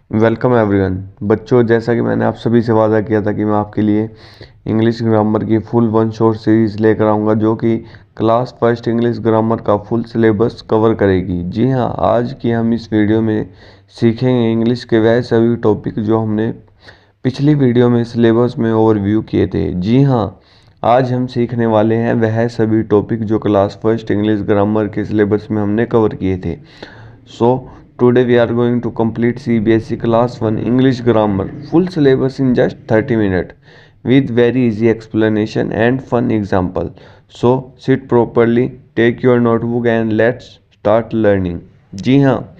Welcome everyone. बच्चों, जैसा कि मैंने आप सभी से वादा किया था कि मैं आपके लिए इंग्लिश ग्रामर की फुल वन शॉट सीरीज़ लेकर आऊँगा जो कि क्लास फर्स्ट इंग्लिश ग्रामर का फुल सिलेबस कवर करेगी। जी हाँ, आज की हम इस वीडियो में सीखेंगे इंग्लिश के वह सभी टॉपिक जो हमने पिछली वीडियो में सिलेबस में ओवरव्यू किए थे। जी हाँ, आज हम सीखने वाले हैं वह सभी टॉपिक जो क्लास फर्स्ट इंग्लिश ग्रामर के सिलेबस में हमने कवर किए थे। So today we are going to complete CBSE Class 1 English Grammar full syllabus in just 30 minutes with very easy explanation and fun example. So sit properly, take your notebook and let's start learning. जी हाँ,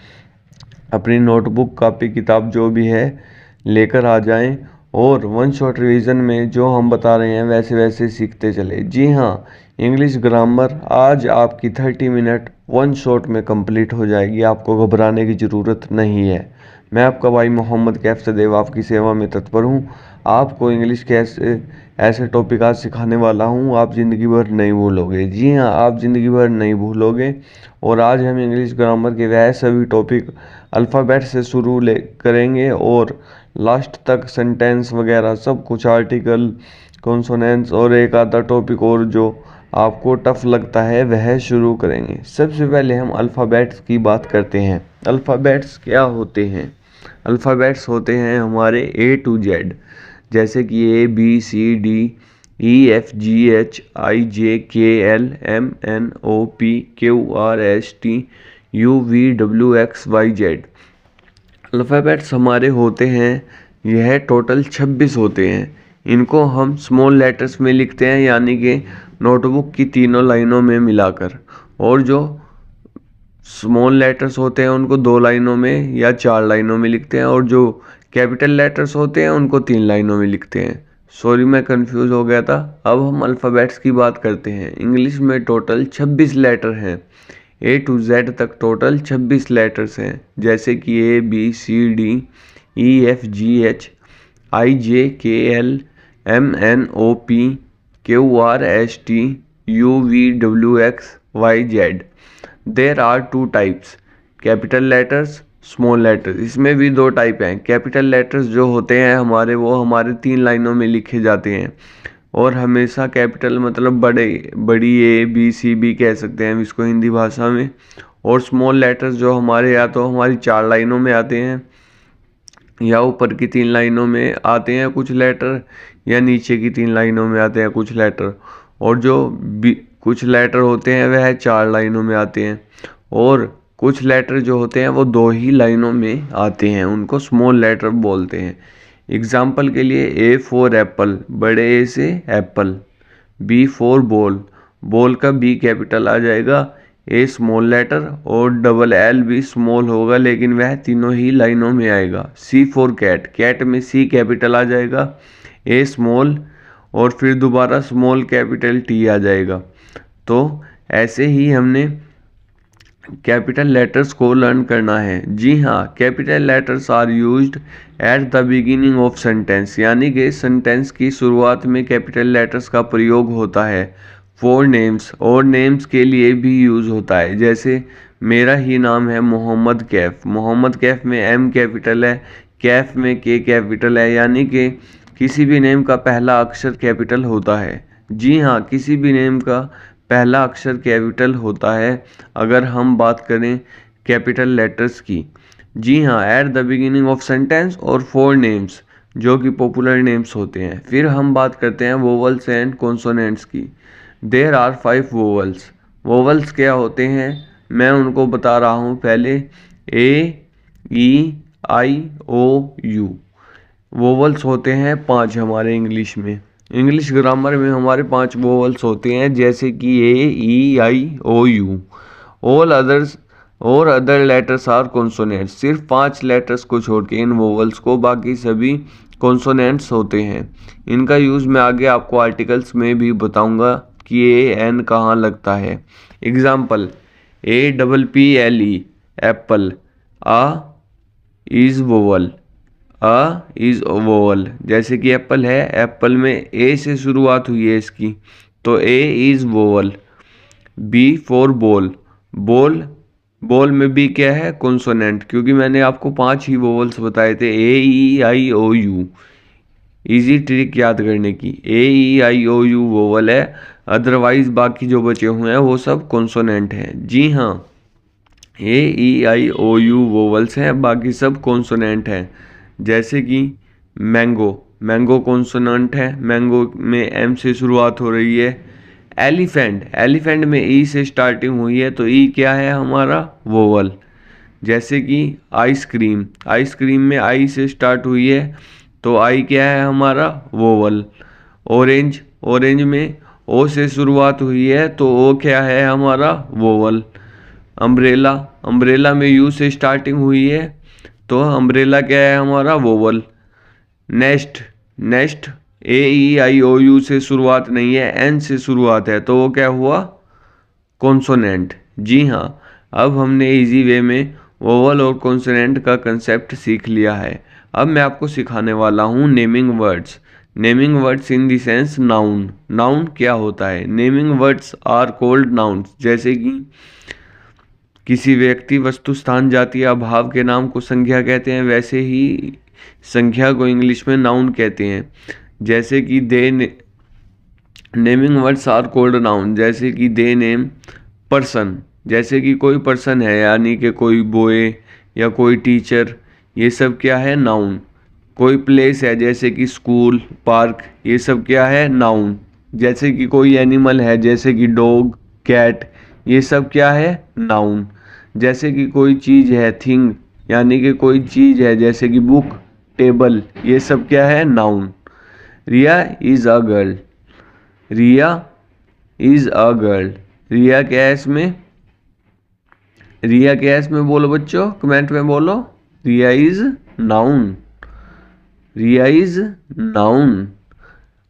अपनी notebook copy किताब जो भी है लेकर आ जाएं और one shot revision में जो हम बता रहे हैं वैसे वैसे सीखते चले। जी हाँ, इंग्लिश ग्रामर आज आपकी 30 मिनट वन शॉट में कंप्लीट हो जाएगी। आपको घबराने की ज़रूरत नहीं है। मैं आपका भाई मोहम्मद कैफ सदैव आपकी सेवा में तत्पर हूँ। आपको इंग्लिश के ऐसे टॉपिक आज सिखाने वाला हूँ आप ज़िंदगी भर नहीं भूलोगे। जी हाँ, आप ज़िंदगी भर नहीं भूलोगे। और आज हम इंग्लिश ग्रामर के वह सभी टॉपिक अल्फ़ाबेट से शुरू करेंगे और लास्ट तक सेंटेंस वगैरह सब कुछ, आर्टिकल, कॉन्सोनेंट्स और एक आधा टॉपिक और जो आपको टफ लगता है वह शुरू करेंगे। सबसे पहले हम अल्फ़ाबेट्स की बात करते हैं। अल्फ़ाबेट्स क्या होते हैं? अल्फ़ाबेट्स होते हैं हमारे A to Z, जैसे कि ABCDEFGHIJKLMNOPQRSTUVWXYZ। अल्फ़ाबेट्स हमारे होते हैं, यह टोटल 26 होते हैं। इनको हम स्मॉल लेटर्स में लिखते हैं, यानी कि नोटबुक की तीनों लाइनों में मिलाकर, और जो स्मॉल लेटर्स होते हैं उनको 2 लाइनों में या 4 लाइनों में लिखते हैं, और जो कैपिटल लेटर्स होते हैं उनको 3 लाइनों में लिखते हैं। सॉरी, मैं कंफ्यूज हो गया था। अब हम अल्फ़ाबेट्स की बात करते हैं। इंग्लिश में टोटल 26 लेटर हैं। A to Z तक टोटल 26 लेटर्स हैं, जैसे कि ABCDEFGHIJKLMNOPQRSTUVWXYZ। There are 2 types, capital letters, small letters. इसमें भी 2 टाइप हैं। कैपिटल लेटर्स जो होते हैं हमारे, वो हमारे 3 लाइनों में लिखे जाते हैं, और हमेशा कैपिटल मतलब बड़ी A B C B कह सकते हैं हम इसको हिंदी भाषा में। और स्मॉल लेटर्स जो हमारे या तो हमारी 4 लाइनों में आते हैं, या ऊपर की 3 लाइनों में आते हैं कुछ लेटर, या नीचे की 3 लाइनों में आते हैं कुछ लेटर। और जो कुछ लेटर होते हैं वह 4 लाइनों में आते हैं, और कुछ लेटर जो होते हैं वो 2 ही लाइनों में आते हैं, उनको स्मॉल लेटर बोलते हैं। एग्जाम्पल के लिए A फॉर एप्पल, बड़े A से Apple. B for ball, ball का B कैपिटल आ जाएगा, A स्मॉल लेटर, और डबल L भी स्मॉल होगा लेकिन वह तीनों ही लाइनों में आएगा। C फॉर कैट, कैट में C कैपिटल आ जाएगा, A स्मॉल, और फिर दोबारा स्मॉल कैपिटल T आ जाएगा। तो ऐसे ही हमने कैपिटल लेटर्स को लर्न करना है। जी हाँ, capital letters are used at the beginning of sentence, यानी कि सेंटेंस की शुरुआत में कैपिटल लेटर्स का प्रयोग होता है। फॉर नेम्स, और नेम्स के लिए भी यूज़ होता है, जैसे मेरा ही नाम है मोहम्मद कैफ। मोहम्मद कैफ में M कैपिटल है, कैफ में K कैपिटल है, यानी कि किसी भी नेम का पहला अक्षर कैपिटल होता है। जी हाँ, किसी भी नेम का पहला अक्षर कैपिटल होता है अगर हम बात करें कैपिटल लेटर्स की। जी हाँ, eight the beginning of sentence और फॉर नेम्स जो कि पॉपुलर नेम्स होते हैं। फिर हम बात करते हैं वोवल्स एंड कॉन्सोनेंट्स की। There are 5 vowels. वोवल्स क्या होते हैं मैं उनको बता रहा हूँ पहले। A E I O U vowels होते हैं 5 हमारे इंग्लिश में। इंग्लिश ग्रामर में हमारे 5 वोवल्स होते हैं, जैसे कि A E I O U। All others और अदर लेटर्स आर कॉन्सोनेंट्स। सिर्फ 5 लेटर्स को छोड़ के इन वोवल्स को बाकी सभी कॉन्सोनेंट्स होते हैं। इनका यूज़ मैं आगे आपको आर्टिकल्स में भी बताऊंगा कि AN कहाँ लगता है। Example APPLE apple. A is vowel, A is vowel. जैसे कि एप्पल है, एप्पल में A से शुरुआत हुई है इसकी, तो A is vowel. B for ball, ball बोल में बी क्या है, कॉन्सोनेंट, क्योंकि मैंने आपको 5 ही वोवल्स बताए थे, ए E I O you. Easy trick याद करने की, ए E I O you vowel है, अदरवाइज बाकी जो बचे हुए हैं वो सब कॉन्सोनेंट हैं। जी हाँ, ए E I O you vowels हैं, बाकी सब कॉन्सोनेंट हैं। जैसे कि मैंगो, मैंगो कॉन्सोनेंट है, मैंगो में एम से शुरुआत हो रही है। एलिफेंट, एलिफेंट में ई से स्टार्टिंग हुई है, तो ई क्या है हमारा, वोवल। जैसे कि आइसक्रीम, आइसक्रीम में आई से स्टार्ट हुई है, तो आई क्या है हमारा, वोवल। ऑरेंज, ऑरेंज में ओ से शुरुआत हुई है, तो ओ क्या है हमारा, वोवल। अम्ब्रेला, अम्ब्रेला में यू से स्टार्टिंग हुई है, तो अम्ब्रेला क्या है हमारा, vowel. Nest, nest A E I O U से शुरुआत नहीं है, एन से शुरुआत है, तो वो क्या हुआ, कॉन्सोनेंट। जी हाँ, अब हमने इजी वे में वोवल और कॉन्सोनेंट का कंसेप्ट सीख लिया है। अब मैं आपको सिखाने वाला हूँ naming words. Naming words in the sense noun. Noun क्या होता है, naming words are called nouns. जैसे कि किसी व्यक्ति, वस्तु, स्थान, जाति या भाव के नाम को संज्ञा कहते हैं, वैसे ही संज्ञा को इंग्लिश में नाउन कहते हैं। जैसे कि naming words are called noun, जैसे कि दे नेम पर्सन, जैसे कि कोई पर्सन है, यानी कि कोई बॉय या कोई टीचर, ये सब क्या है, नाउन। कोई प्लेस है, जैसे कि स्कूल, पार्क, ये सब क्या है, नाउन। जैसे कि कोई एनिमल है, जैसे कि डॉग, कैट, ये सब क्या है, नाउन। जैसे कि कोई चीज़ है, थिंग, यानी कि कोई चीज़ है, जैसे कि बुक, टेबल, ये सब क्या है, noun. Riya is a girl, Riya is a girl, Riya क्या है इसमें, रिया क्या है इसमें, बोलो बच्चों, कमेंट में बोलो। Riya is noun, Riya is noun.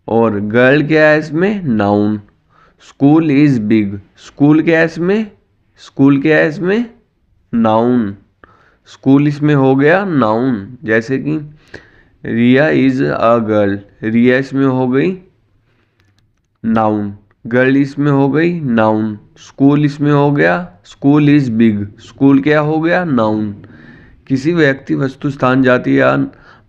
और गर्ल क्या है इसमें, noun. School is big, school क्या है इसमें, स्कूल क्या है इसमें, नाउन। स्कूल इसमें हो गया नाउन। जैसे कि रिया इज अ गर्ल, रिया इसमें हो गई नाउन, गर्ल इसमें हो गई नाउन। स्कूल इसमें हो गया, स्कूल इज बिग, स्कूल क्या हो गया, नाउन। किसी व्यक्ति, वस्तु, स्थान, जाति या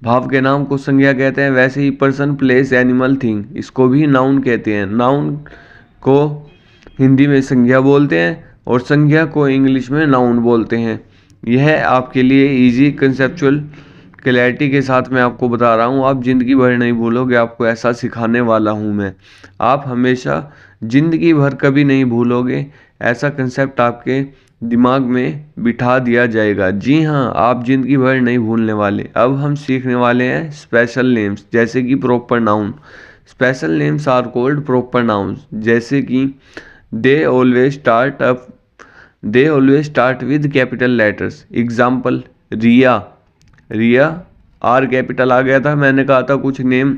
भाव के नाम को संज्ञा कहते हैं, वैसे ही पर्सन, प्लेस, एनिमल, थिंग, इसको भी नाउन कहते हैं। नाउन को हिंदी में संज्ञा बोलते हैं और संज्ञा को इंग्लिश में नाउन बोलते हैं। यह आपके लिए इजी कंसेप्चुअल क्लैरिटी के साथ मैं आपको बता रहा हूँ, आप ज़िंदगी भर नहीं भूलोगे, आपको ऐसा सिखाने वाला हूँ मैं। आप हमेशा ज़िंदगी भर कभी नहीं भूलोगे, ऐसा कंसेप्ट आपके दिमाग में बिठा दिया जाएगा। जी हाँ, आप ज़िंदगी भर नहीं भूलने वाले। अब हम सीखने वाले हैं स्पेशल नेम्स, जैसे कि proper noun. Special names are called proper nouns, जैसे कि they always start with capital letters. Example, Riya, Riya are capital आ गया था, मैंने कहा था कुछ नेम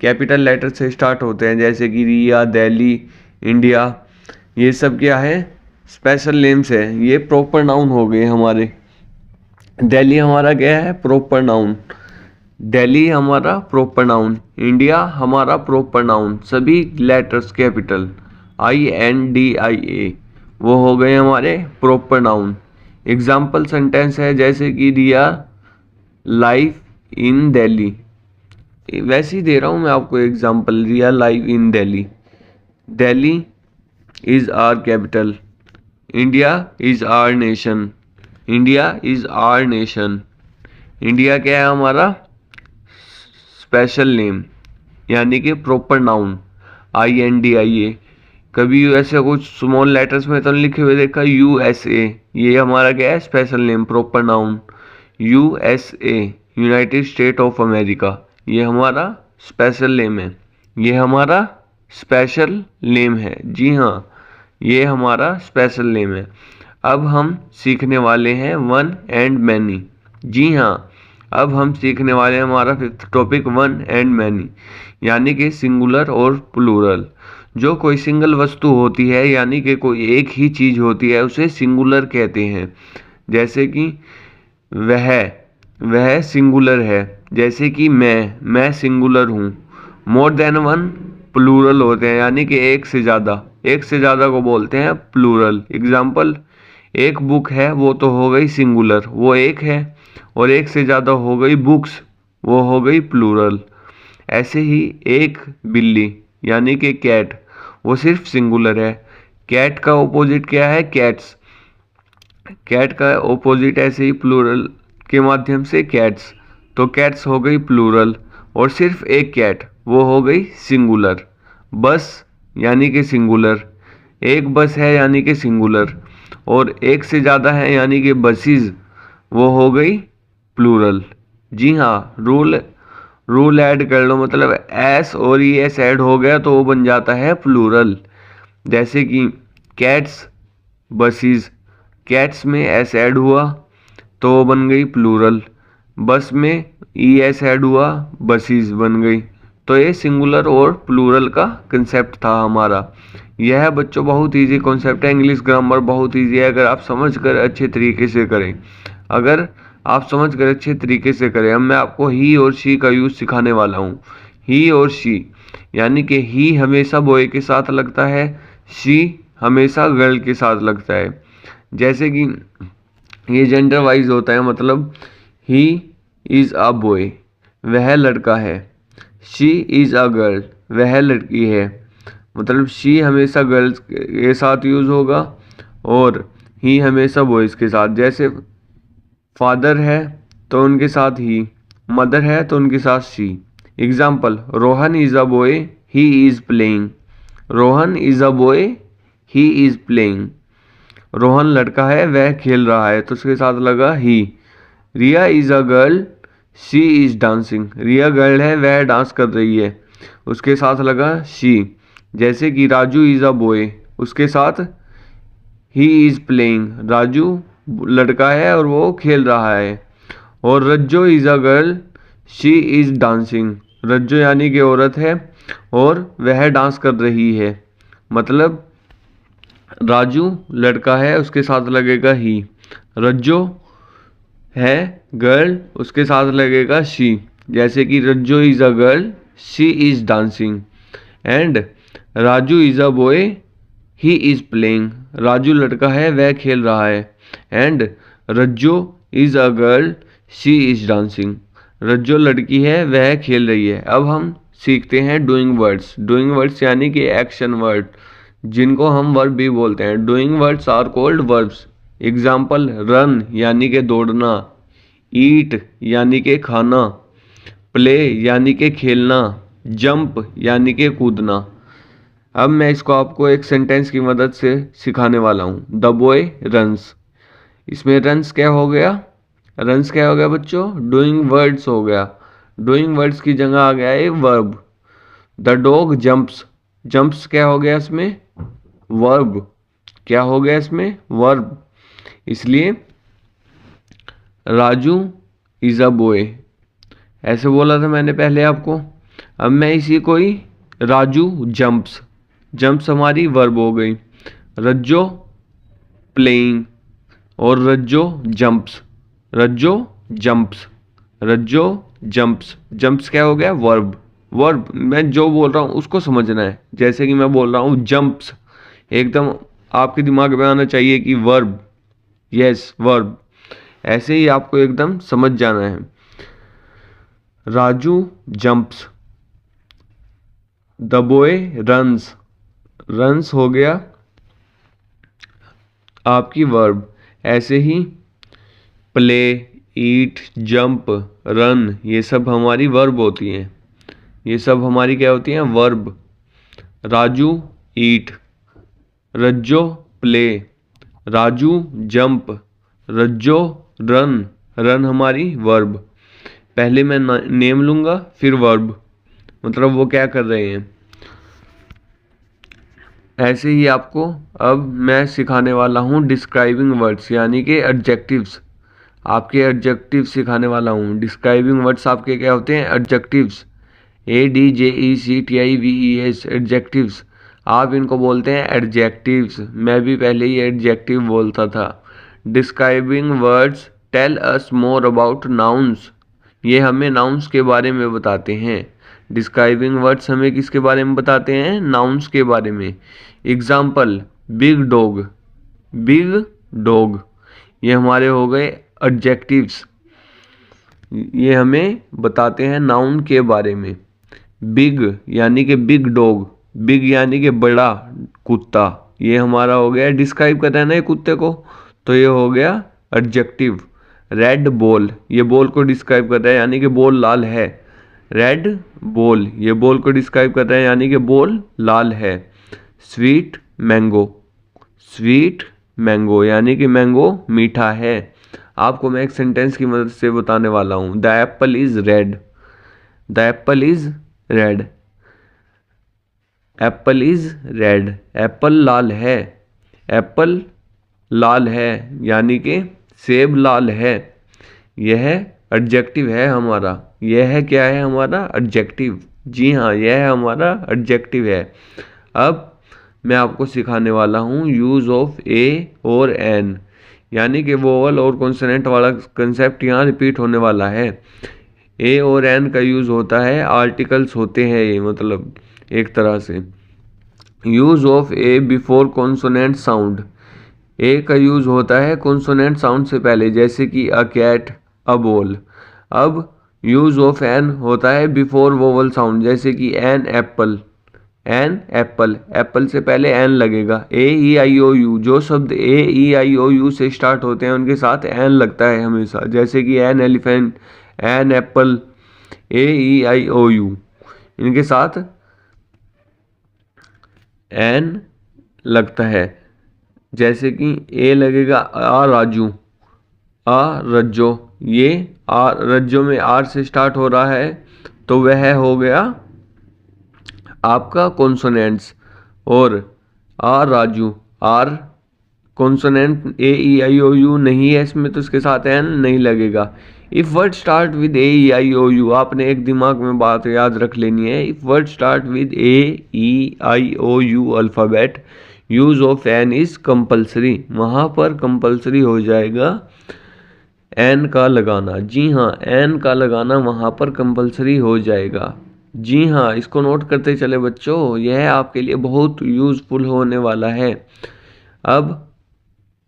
कैपिटल लेटर से स्टार्ट होते हैं, जैसे कि रिया, दिल्ली, इंडिया, ये सब क्या है, स्पेशल नेम्स है। ये प्रॉपर नाउन हो गए हमारे। दिल्ली हमारा क्या है, प्रॉपर नाउन। दिल्ली हमारा प्रॉपर नाउन, इंडिया हमारा प्रॉपर नाउन, सभी लेटर्स कैपिटल, INDIA, वो हो गए हमारे प्रॉपर नाउन। एग्जाम्पल सेंटेंस है, जैसे कि रिया लाइव इन दिल्ली, वैसे ही दे रहा हूँ मैं आपको example, Riya live in Delhi. Delhi is our capital, India is our nation, India is our nation. India क्या है हमारा, स्पेशल नेम, यानी कि प्रॉपर नाउन, INDIA। कभी ऐसे कुछ स्मॉल लेटर्स में तो लिखे हुए देखा, USA, ये हमारा क्या है, special name, proper noun. USA, United state of America, ये हमारा स्पेशल नेम है, ये हमारा स्पेशल नेम है। जी हाँ, ये हमारा स्पेशल नेम है। अब हम सीखने वाले हैं वन एंड मैनी। जी हाँ, अब हम सीखने वाले हैं हमारा 5th topic, one and many, यानी कि सिंगुलर और प्लूरल। जो कोई सिंगल वस्तु होती है, यानी कि कोई एक ही चीज़ होती है, उसे सिंगुलर कहते हैं। जैसे कि वह सिंगुलर है। जैसे कि मैं सिंगुलर हूँ। मोर देन वन प्लूरल होते हैं, यानी कि एक से ज़्यादा को बोलते हैं प्लूरल। एग्जाम्पल, एक बुक है वो तो हो गई सिंगुलर, वो एक है, और एक से ज़्यादा हो गई बुक्स, वो हो गई प्लूरल। ऐसे ही एक बिल्ली यानी कि कैट, वो सिर्फ सिंगुलर है। कैट का ऑपोजिट क्या है? कैट्स। कैट का ऑपोजिट ऐसे ही प्लूरल के माध्यम से कैट्स, तो कैट्स हो गई प्लूरल, और सिर्फ एक कैट वो हो गई सिंगुलर। बस यानी कि सिंगुलर, एक बस है यानी कि सिंगुलर, और एक से ज़्यादा है यानी कि बसेस, वो हो गई प्लूरल। जी हाँ, रूल ऐड कर लो, मतलब एस और ई एस ऐड हो गया तो वो बन जाता है प्लूरल। जैसे कि कैट्स, बसेस, कैट्स में एस ऐड हुआ तो वो बन गई प्लूरल, बस में ई एस ऐड हुआ, बसेस बन गई। तो ये सिंगुलर और प्लूरल का कंसेप्ट था हमारा। यह बच्चों बहुत इजी कॉन्सेप्ट है, इंग्लिश ग्रामर बहुत इजी है अगर आप समझ कर अच्छे तरीके से करें। अगर आप समझ कर अच्छे तरीके से करें, अब मैं आपको ही और शी का यूज़ सिखाने वाला हूँ। ही और शी यानी कि ही हमेशा बॉय के साथ लगता है, शी हमेशा गर्ल के साथ लगता है। जैसे कि ये जेंडर वाइज होता है, मतलब ही इज़ अ बॉय, वह लड़का है। शी इज़ अ गर्ल, वह लड़की है। मतलब शी हमेशा गर्ल्स के साथ यूज़ होगा और ही हमेशा बॉयज़ के साथ। जैसे फादर है तो उनके साथ ही, मदर है तो उनके साथ she. Example, Rohan is a boy, he is playing. Rohan is a boy, he is playing. Rohan लड़का है, वह खेल रहा है, तो उसके साथ लगा ही। Riya is a girl, she is dancing. Riya girl है, वह डांस कर रही है, उसके साथ लगा शी। जैसे कि राजू इज़ अ बॉय, उसके साथ ही इज़ प्लेइंग। राजू लड़का है और वो खेल रहा है। और Rajjo is a girl, she is dancing. Rajjo यानी कि औरत है और वह डांस कर रही है। मतलब राजू लड़का है, उसके साथ लगेगा ही। रज्जो है गर्ल, उसके साथ लगेगा शी। जैसे कि Rajjo is a girl, she is dancing. And Raju is a boy, he is playing. Raju लड़का है, वह खेल रहा है। And Rajjo is a girl, she is dancing. Rajjo लड़की है, वह खेल रही है। अब हम सीखते हैं डूइंग वर्ड्स। डूइंग वर्ड्स यानी कि एक्शन वर्ड, जिनको हम वर्ब भी बोलते हैं। Doing words are called verbs. Example, run यानी कि दौड़ना, ईट यानी कि खाना, प्ले यानी कि खेलना, जंप यानी कि कूदना। अब मैं इसको आपको एक सेंटेंस की मदद से सिखाने वाला हूँ। The boy runs. इसमें रन्स क्या हो गया? रन्स क्या हो गया बच्चों? डूइंग वर्ड्स हो गया। डूइंग वर्ड्स की जगह आ गया एक verb. The dog jumps. Jumps क्या हो गया इसमें? वर्ब। क्या हो गया इसमें? वर्ब। इसलिए राजू इज़ अ बॉय, ऐसे बोला था मैंने पहले आपको। अब मैं इसी को ही राजू जंप्स, जंप्स हमारी वर्ब हो गई। रज्जो प्लेइंग और रज्जो जंप्स, रज्जो जंप्स, रज्जो जंप्स। जंप्स क्या हो गया? वर्ब। वर्ब मैं जो बोल रहा हूँ उसको समझना है। जैसे कि मैं बोल रहा हूँ जंप्स, एकदम आपके दिमाग में आना चाहिए कि वर्ब, यस वर्ब। ऐसे ही आपको एकदम समझ जाना है। Raju jumps, the boy runs. Runs हो गया आपकी वर्ब। ऐसे ही प्ले, ईट, जंप, रन, ये सब हमारी वर्ब होती हैं। ये सब हमारी क्या होती हैं? वर्ब। राजू ईट, रज्जो प्ले, राजू जंप, रज्जो रन। रन हमारी वर्ब। पहले मैं नेम लूँगा फिर वर्ब, मतलब वो क्या कर रहे हैं। ऐसे ही आपको अब मैं सिखाने वाला हूँ डिस्क्राइबिंग वर्ड्स यानी कि एडजेक्टिव्स। आपके एडजेक्टिव सिखाने वाला हूँ। डिस्क्राइबिंग वर्ड्स आपके क्या होते हैं? एडजेक्टिव्स। ADJECTIVES, adjectives. आप इनको बोलते हैं एडजेक्टिव्स। मैं भी पहले ही एडजेक्टिव बोलता था। Describing words tell us more about nouns, ये हमें नाउन्स के बारे में बताते हैं। डिस्क्राइबिंग वर्ड्स हमें किसके बारे में बताते हैं? नाउन्स के बारे में। Example, big dog. Big dog, ये हमारे हो गए एडजेक्टिव्स। ये हमें बताते हैं नाउन के बारे में। बिग यानी कि बिग डॉग, बिग यानी कि बड़ा कुत्ता, ये हमारा हो गया डिस्क्राइब कर रहा है ना ये कुत्ते को, तो ये हो गया एडजेक्टिव। रेड बॉल, ये बॉल को डिस्क्राइब कर रहा है यानी कि बॉल लाल है। रेड बॉल, ये बॉल को डिस्क्राइब कर रहा है यानी कि बॉल लाल है। स्वीट मैंगो, स्वीट मैंगो यानी कि मैंगो मीठा है। आपको मैं एक सेंटेंस की मदद से बताने वाला हूँ। The apple is red, the apple is red, apple is red, apple लाल है, एप्पल लाल है यानी कि सेब लाल है। यह एडजेक्टिव है हमारा, यह क्या है हमारा एडजेक्टिव। जी हाँ, यह हमारा एडजेक्टिव है। अब मैं आपको सिखाने वाला हूँ यूज़ ऑफ ए और एन, यानी कि वोवल और कॉन्सोनेंट वाला कंसेप्ट यहाँ रिपीट होने वाला है। ए और एन का यूज़ होता है, आर्टिकल्स होते हैं ये, मतलब एक तरह से। Use of a before consonant sound, a का यूज़ होता है कॉन्सोनेंट साउंड से पहले, जैसे कि अ कैट, अ बॉल। अब यूज़ ऑफ एन होता है बिफोर वोवल साउंड, जैसे कि an apple, an apple, apple से पहले एन लगेगा। ए ई आई ओ यू, जो शब्द ए ई आई ओ यू से स्टार्ट होते हैं उनके साथ एन लगता है हमेशा, जैसे कि an elephant, an apple, A E I O U, इनके साथ एन लगता है। जैसे कि ए लगेगा आ राजू, आ रज्जो, ये आ रज्जो में आर से स्टार्ट हो रहा है तो वह हो गया आपका कॉन्सोनेंट्स। और आ Raju, R consonant, A E I O U नहीं है इसमें तो इसके साथ एन नहीं लगेगा। If word start with A E I O U, आपने एक दिमाग में बात याद रख लेनी है। If word start with A E I O U alphabet, use of an is compulsory, वहाँ पर कंपल्सरी हो जाएगा एन का लगाना। जी हाँ, एन का लगाना वहाँ पर कंपल्सरी हो जाएगा। जी हाँ, इसको नोट करते चले बच्चों, यह आपके लिए बहुत यूज़फुल होने वाला है। अब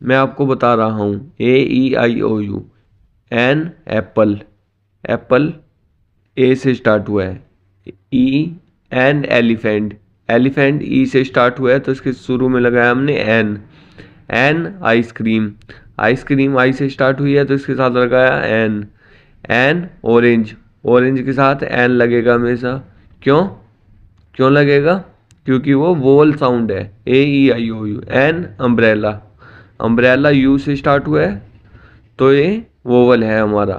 मैं आपको बता रहा हूँ ए E I O U. N apple, Apple ए से स्टार्ट हुआ है। E an elephant, elephant E से स्टार्ट हुआ है तो इसके शुरू में लगाया हमने an. An ice cream, ice cream I से स्टार्ट हुई है तो इसके साथ लगाया एन। एन ऑरेंज, ऑरेंज के साथ एन लगेगा हमेशा। क्यों क्यों लगेगा? क्योंकि वो वोवल साउंड है, A E I O U. An umbrella, umbrella U से स्टार्ट हुआ है तो ये वोवल है हमारा।